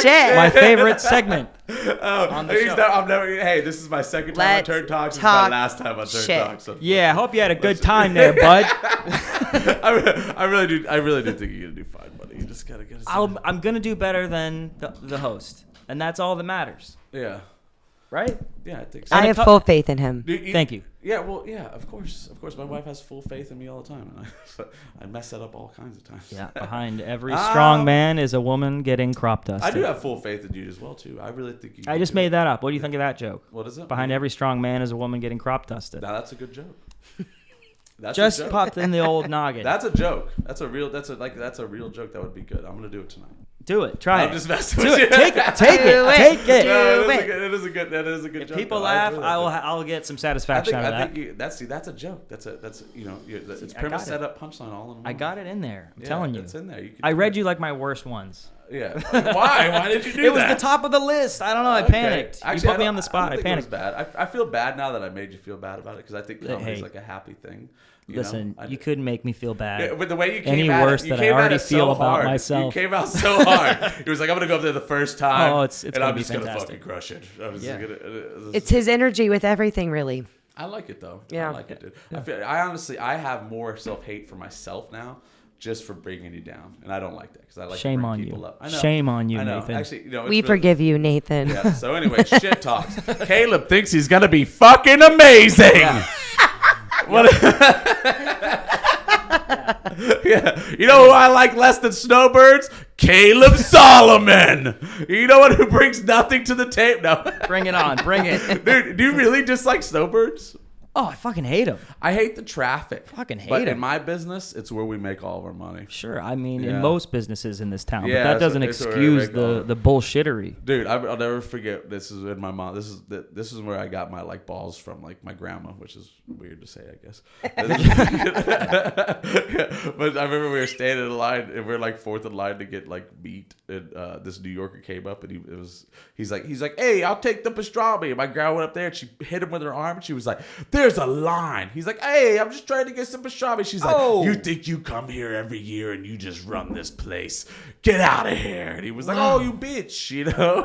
shit. My favorite segment. Oh, hey, this is my second time Let's on Turd Talks. This is talk my last time on Turd shit. Talks. So Yeah, I hope you had a good time there, bud. I really do think you're gonna do fine, buddy. You just gotta get. I'm gonna do better than the host, and that's all that matters, Yeah. right? Yeah, I think so. I have full faith in him. Thank you. Yeah, well, yeah, of course. My wife has full faith in me all the time, and I mess that up all kinds of times. Yeah, behind every strong man is a woman getting crop dusted. I do have full faith in you as well, too. I really think you. I just made that up. What do you think of that joke? What is it? Behind every strong man is a woman getting crop dusted. Now that's a good joke. That's Just a joke. popped in the old noggin. That's a joke. That's a real joke. That would be good. I'm gonna do it tonight. Do it. Try I'm it. just messing Do with it. you. Take it. Take it. Do it. Take it. No, it. it is a good. That is a good If joke. people though. laugh, really I'll get some satisfaction out of that. That's a joke. That's it's I premise, got it. setup, punchline all in one. I got it in there. I'm Yeah, telling you. It's in there. You can I do read it. you like my worst ones. Yeah. Why? Why did you do that? It was the top of the list. I don't know. I Okay. panicked. Actually, You put me on the spot. I don't think it was panicked. bad. I feel bad now that I made you feel bad about it because I think comedy is Hey. like a happy thing. Listen, know? you couldn't make me feel bad. Yeah, with the way you came Any at worse it, you than I came at already it feel so about hard. myself. You came out so hard. It was like, I'm going to go up there the first time, Oh, it's and gonna I'm be just going to fantastic. fucking crush it. Yeah. It's his energy with everything, really. I like it, though. Yeah. I like it, dude. I honestly, I have more self-hate for myself now just for bringing you down. And I don't like that because I like Shame to on bring people you. up. I know. Shame on you, I know. Nathan. Actually, it's We really- forgive you, Nathan. Yeah. So anyway, shit talks. Caleb thinks he's going to be fucking amazing. What? Yeah. You know who I like less than snowbirds? Caleb Solomon. You know what? Who brings nothing to the table? No. Bring it on. Bring it. Dude, do you really dislike snowbirds? Oh, I fucking hate them. I hate the traffic. Fucking hate But in 'em. my business, it's where we make all of our money. Sure. I mean, Yeah. in most businesses in this town. Yeah, but that doesn't it's where excuse we make all- the bullshittery. Dude, I'll never forget. This is in my mom. This is where I got my like balls from, like my grandma, which is weird to say, I guess. But I remember we were standing in line, and we were like fourth in line to get like meat, and this New Yorker came up, and he's like, hey, I'll take the pastrami. And my grandma went up there, and she hit him with her arm, and she was like, there's a line. He's like, hey, I'm just trying to get some pastrami. She's like, you think you come here every year and you just run this place? Get out of here. And he was like, oh, you bitch, you know.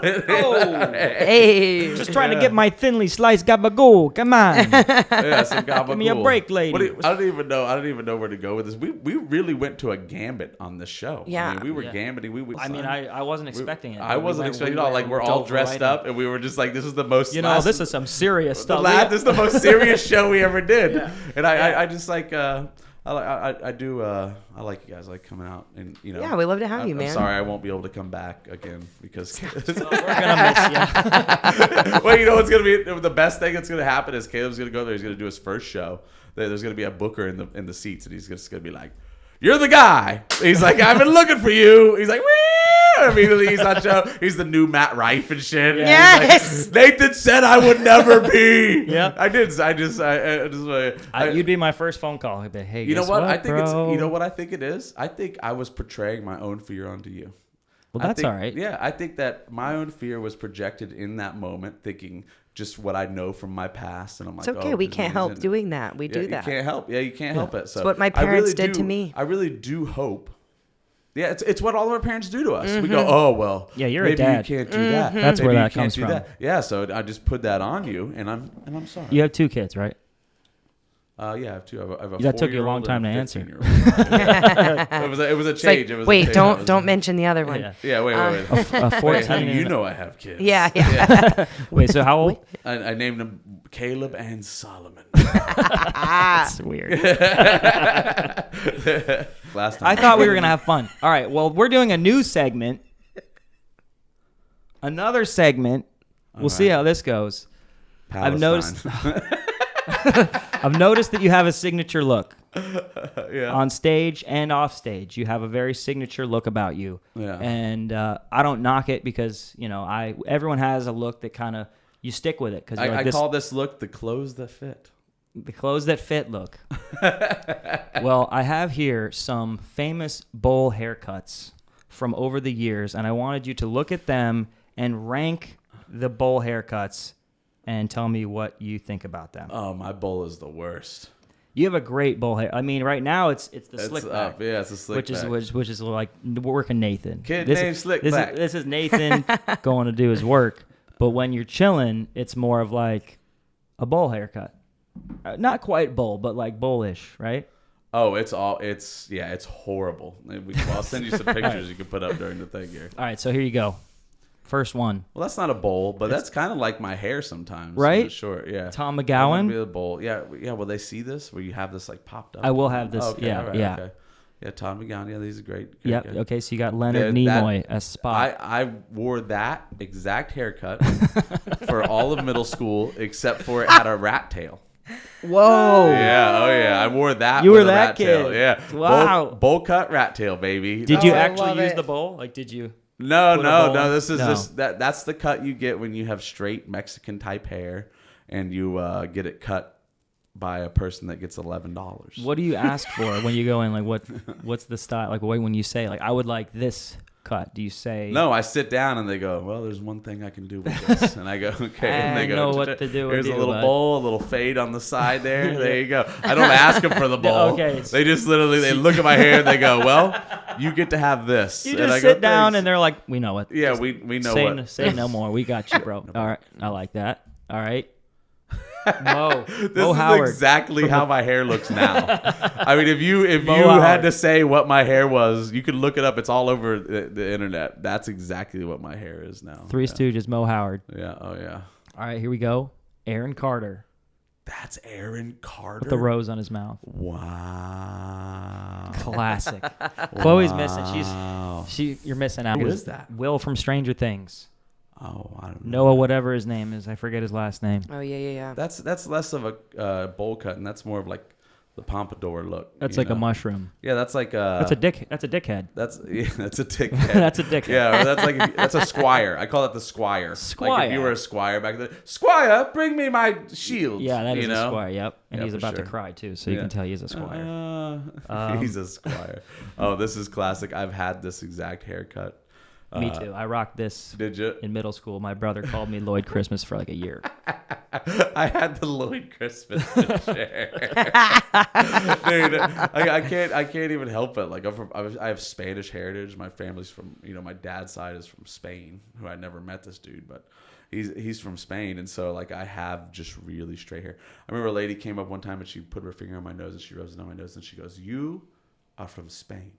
Hey. Just trying to get my thinly sliced gabagool. Come on. Yeah, some Give me a break, lady. I don't even know where to go with this. We really went to a gambit on this show. Yeah. I mean, we were Yeah. gambiting. I mean, I wasn't expecting it. I wasn't expecting it. Like we're all dressed up, and we were just like, this is the most. This is some serious stuff. This is the most serious show we ever did. Yeah. And I just like I like you guys like coming out, and you know. Yeah, we love to have you, man. I'm sorry I won't be able to come back again because. We're gonna miss you. Well, you know what's gonna be the best thing that's gonna happen is Caleb's gonna go there. He's gonna do his first show. There's gonna be a booker in the seats, and he's just gonna be like, "You're the guy." He's like, "I've been looking for you." He's like, "Wee!" Immediately he's on show. He's the new Matt Rife and shit. Yes. Like, Nathan said I would never be. Yeah. I did. You'd be my first phone call. I'd be, hey, You know guess what? I think bro? it's. You know what I think it is. I think I was portraying my own fear onto you. Well, that's think, all right. Yeah, I think that my own fear was projected in that moment, thinking just what I know from my past, and I'm like, It's okay. We can't help doing that. We do that. You can't help. Yeah, you can't help it. So It's what my I really parents did do- to me. I really do hope. Yeah, it's what all of our parents do to us. We go, oh well. Yeah, you're a maybe dad. you can't do that. That's Maybe where you that can't comes do from. that. Yeah, so I just put that on you, and I'm sorry. You have 2 kids, right? Yeah, I have two. I have a That took you a 4-year-old long time and to a answer. 15-year-old. It was a It's like, change. It was a wait, change. don't mention the other one. Yeah. Yeah, wait. A 14 Wait, how do you and- know I have kids? Yeah. Wait, so how old? I named them Caleb and Solomon. That's weird. Last time. I thought we were going to have fun. All right, well, we're doing a new segment. Another segment. We'll see how this goes. Palestine. I've noticed that you have a signature look. Yeah. On stage and off stage, you have a very signature look about you. Yeah. And I don't knock it because, everyone has a look that kind of, you stick with it. Because I call this look the clothes that fit. The clothes that fit look. Well, I have here some famous bowl haircuts from over the years, and I wanted you to look at them and rank the bowl haircuts and tell me what you think about them. Oh, my bowl is the worst. You have a great bowl hair. I mean, right now it's the slick back. Yeah, it's a slick back. Which is like working Nathan. Kid named Slick Back. This is Nathan going to do his work. But when you're chilling, it's more of like a bowl haircut. Not quite bowl, but like bowlish, right? Oh, it's horrible. I'll send you some pictures you can put up during the thing here. All right, so here you go. First one. Well, that's not a bowl, but that's kind of like my hair sometimes. Right? Short, yeah. Tom That McGowan. would be a bowl. Yeah. Will they see this where you have this like popped up? I will have this. Oh, okay, yeah, all right, yeah. Okay. Yeah, Tom McGowan. Yeah, these are great. Yep. guys. Okay, so you got Leonard Yeah, Nimoy as Spot. I wore that exact haircut for all of middle school, except for it had a rat tail. Whoa. Yeah, oh yeah, I wore that. You with were a that rat tail. kid. Yeah, Wow. bowl cut rat tail, baby. Did you I actually love use it. the bowl? Like, did you? No. Put a bowl? This is No. just that's the cut you get when you have straight Mexican type hair, and you get it cut by a person that gets $11. What do you ask for when you go in? Like, what's the style? Like, when you say, like, I would like this cut, do you say? No, I sit down and they go, well, there's one thing I can do with this. And I go, okay. And they I go, know what to do with here's a you, little bud." bowl, a little fade on the side there. There you go. I don't ask them for the bowl. Okay. They just literally, they look at my hair and they go, well, you get to have this. You And I just go, sit down "Thanks." and they're like, we know it. Yeah, Just we know say, what. Say no more. We got you, bro. All right. I like that. All right. Mo. This Mo is Howard. exactly how my hair looks now. I mean, if you Mo had Howard. to say what my hair was, you could look it up. It's all over the internet. That's exactly what my hair is now. Three Stooges, Mo Howard. Yeah. Oh yeah. All right, here we go. Aaron Carter That's Aaron Carter. with the rose on his mouth. Wow. Classic. Chloe's missing. Wow. You're missing out. Who is that? Will from Stranger Things. Oh, I don't know. Noah, whatever his name is. I forget his last name. Oh yeah. That's less of a bowl cut, and that's more of like the pompadour look. That's you like a know? mushroom. Yeah, that's like That's a dickhead. That's a dick. That's a dickhead. Yeah, or that's a squire. I call it the squire. Like Squire. if you were a squire back then, squire, bring me my shield. Yeah, that is you a know? squire. Yep, and Yeah, he's for about to sure. cry too, so you Yeah. can tell he's a squire. He's a squire. Oh, this is classic. I've had this exact haircut. Me too. I rocked this Did you? in middle school. My brother called me Lloyd Christmas for like a year. I had the Lloyd Christmas picture. Dude, I can't even help it. Like I have Spanish heritage. My family's from, my dad's side is from Spain, who I never met this dude, but he's from Spain, and so like I have just really straight hair. I remember a lady came up one time and she put her finger on my nose and she rubs it on my nose and she goes, "You are from Spain."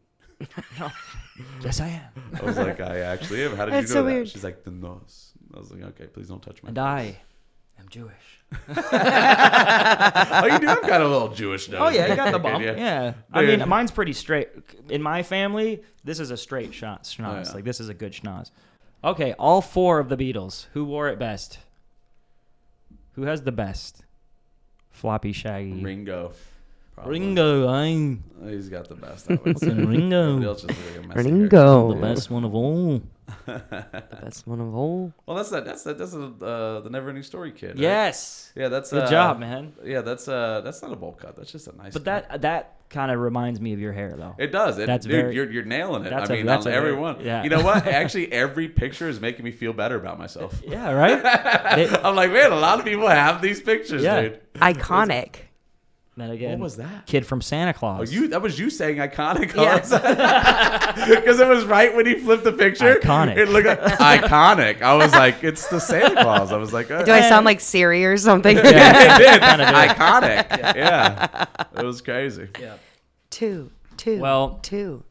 Yes, I am. I was like, "I actually am. How did That's you know so that?" weird. She's like, "The nose." I was like, "Okay, please don't touch my." And I am Jewish. Oh, you do have kind of a little Jewish nose. Oh yeah, you got the Okay, bump. yeah. Yeah. I Dude. mean, mine's pretty straight. In my family, this is a straight schnoz. Oh, yeah. Like this is a good schnoz. Okay, all four of the Beatles. Who wore it best? Who has the best? Floppy, shaggy. Ringo. Probably. Ringo, I'm He's got the best. I would say. Ringo. Everybody else just really a messy Ringo. the best one of all. The best one of all. Well, that's the Never Ending Story kid. Right? Yes. Yeah, that's Good job, man. Yeah, that's not a bowl cut. That's just a nice. But cut. that kind of reminds me of your hair, though. It does. That's Dude, very- you're nailing it. that's I a- mean, that's on a very- everyone. yeah. You know what? Actually, every picture is making me feel better about myself. Yeah, right? I'm like, man, a lot of people have these pictures, Yeah. dude. Iconic. Then again, What was that? Kid from Santa Oh, Claus. that was you saying iconic. Yeah. Because it was right when he flipped the picture. Iconic. It looked iconic. I was like, it's the Santa Claus. I was like, Do I sound like Siri or something? it did. Kinda did. Iconic. Yeah. It was crazy. Yeah. Two. Well- two.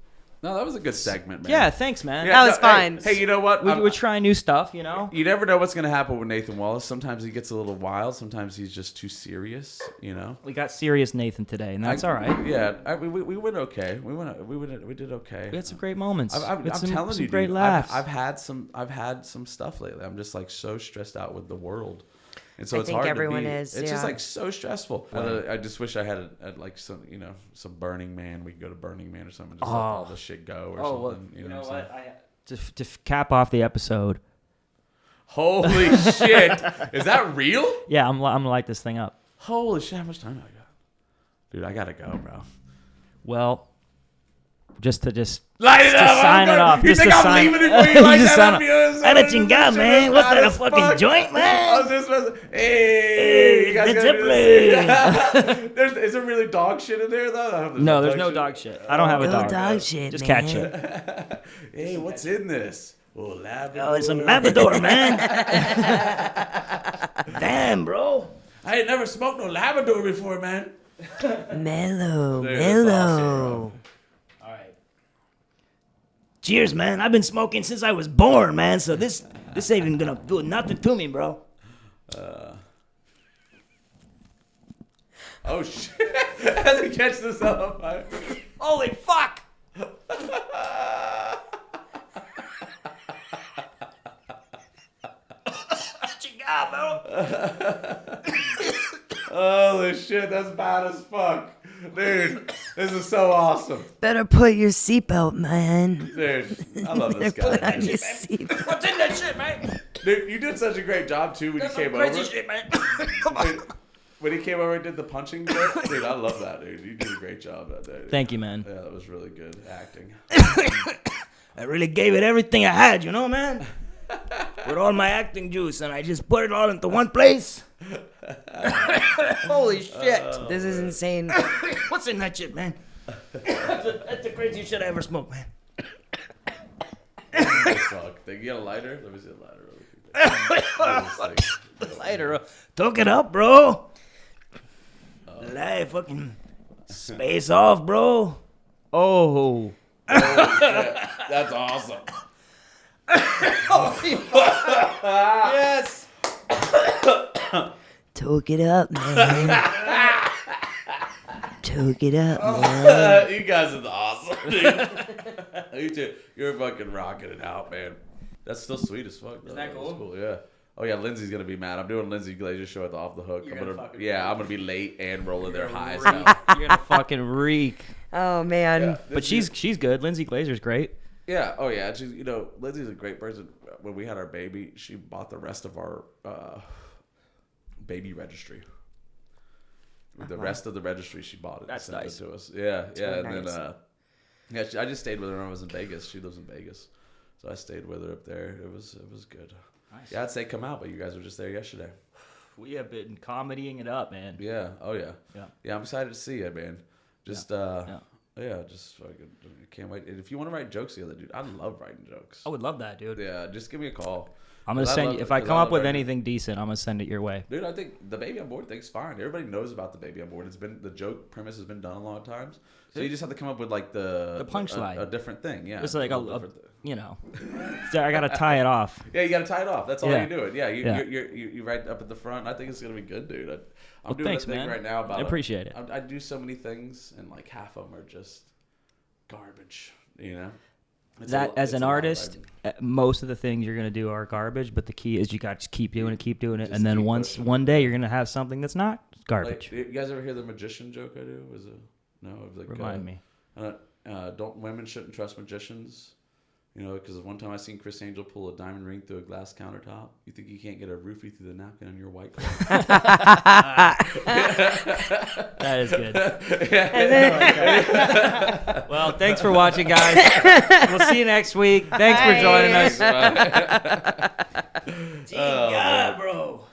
No, that was a good segment, man. Yeah, thanks, man. That was fun. Hey, you know what? We're trying new stuff, you know? You never know what's going to happen with Nathan Wallace. Sometimes he gets a little wild. Sometimes he's just too serious, you know? We got serious Nathan today, and that's all right. Yeah. We went okay. We did okay. We had some great moments. I'm We had telling some you, great dude, laughs. I've had some stuff lately. I'm just like so stressed out with the world. And so I it's think hard everyone to be. is, It's just yeah. like so stressful. I just wish I had like some, some Burning Man. We could go to Burning Man or something. Just let all this shit go or something. You know what I'm saying? To cap off the episode. Holy shit! Is that real? Yeah, I'm gonna light this thing up. Holy shit! How much time do I got? Dude, I gotta go, bro. Well, just Light it to up. sign it off. You Just think to I'm sign- leaving it for you like Just that? sign Ada chingada, man. What's that, a fucking joint, I man? was just messing. Hey, you guys Led gotta do this. Zeppelin. Is there really dog shit in there though? no. There's no dog shit. I don't have a No dog. dog shit, Just man. cat shit. Hey, what's in this? Oh, Labrador. Oh, it's some Labrador, man. Damn, bro. I ain't never smoked no Labrador before, man. Mellow, Dude, that's awesome, mellow. All right. Cheers, man. I've been smoking since I was born, man. So this ain't even gonna do nothing to me, bro. Oh shit! As he catch this up, Holy fuck! holy shit, that's bad as fuck, dude. This is so awesome, Better put your seatbelt, man. dude. I love this Put guy. on your seatbelt. What's in that shit, man? Dude, you did such a great job too when you came Crazy over. shit, man. Dude, when he came over and did the punching bit, dude, I love that, dude. You did a great job that day. Dude. Thank you, man. Yeah, that was really good acting. I really gave it everything I had, man. With all my acting juice, and I just put it all into one place. Holy shit. This is insane. What's in that shit, man? That's the craziest shit I ever smoked, man. Fuck. They get a lighter? Let me see a lighter really quick. Lighter up. Took it up, bro. Light fucking space off, bro. Oh. That's awesome. Yes. Toke it up, man. Toke it up, man. You guys are awesome, dude. You too. You're fucking rocking it out, man. That's still sweet as fuck. Isn't that That's cool? Yeah. Oh yeah, Lindsay's gonna be mad. I'm doing Lindsay Glazer's show at the Off the Hook. I'm gonna be late and rolling their highs now. You're gonna fucking reek. Oh, man. Yeah, But she's good. Lindsay Glazer's great. Yeah. Oh yeah. She's Lindsay's a great person. When we had our baby, she bought the rest of our baby registry. The rest of the registry, she bought it. That's and sent nice. it to us. Yeah, yeah. really And nice. then I just stayed with her when I was in Vegas. She lives in Vegas, so I stayed with her up there. It was good. Nice. Yeah, I'd say come out, but you guys were just there yesterday. We have been comedying it up, man. Yeah. Oh yeah. Yeah. Yeah. I'm excited to see you, man. Just just fucking can't wait. And if you want to write jokes together, dude, I love writing jokes. I would love that, dude. Yeah, just give me a call. I'm gonna 'Cause I send love you it, if I 'cause come I up love with writing. anything decent. I'm gonna send it your way. Dude, I think the baby on board thing's fine. Everybody knows about the baby on board. The joke premise has been done a lot of times. So you just have to come up with like the punchline. a different thing. Yeah, It's like a little different I gotta tie it off. Yeah, you got to tie it off. That's all Yeah. you do it. Yeah, Yeah. you write up at the front. I think it's gonna be good, dude. I'm Well, doing thanks, a thing man. right now about I appreciate it. I do so many things, and like half of them are just garbage. It's That a- as it's an a lot of artist, writing. most of the things you're gonna do are garbage. But the key is you got to just keep doing it, Just and then keep once pushing. one day you're gonna have something that's not Like, garbage. you guys ever hear the magician joke I do? Was it no? It was like, Remind me. Don't women shouldn't trust magicians? Because one time I seen Chris Angel pull a diamond ring through a glass countertop. You think you can't get a roofie through the napkin on your white cloth? That is good. Well, thanks for watching, guys. We'll see you next week. Thanks for joining us. God, bro.